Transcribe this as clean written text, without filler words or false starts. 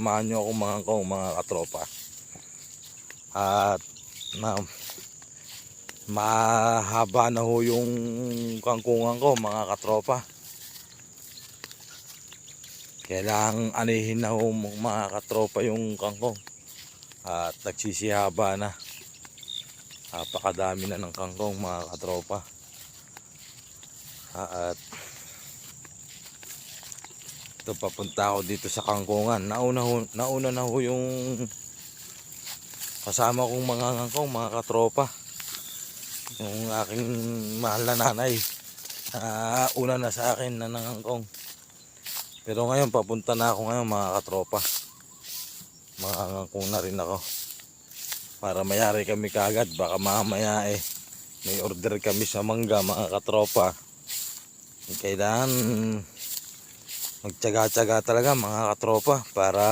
Samahan nyo ako mga katropa. At mahaba na ho yung kangkungan ko mga katropa. Kailangang anihin na ho mga katropa yung kangkong. At nagsisihaba na. Napakadami na ng kangkong mga katropa. At ito, papunta ako dito sa kangkungan. Nauna na ho yung kasama kong mga kangkong mga katropa. Yung aking mahal na nanay, una na sa akin na nangangkong. Pero ngayon papunta na ako ngayon mga katropa. Mangangkong na rin ako para mayari kami kagad. Baka mamaya may order kami sa mangga mga katropa. Kailangan magtyaga-tyaga talaga mga katropa para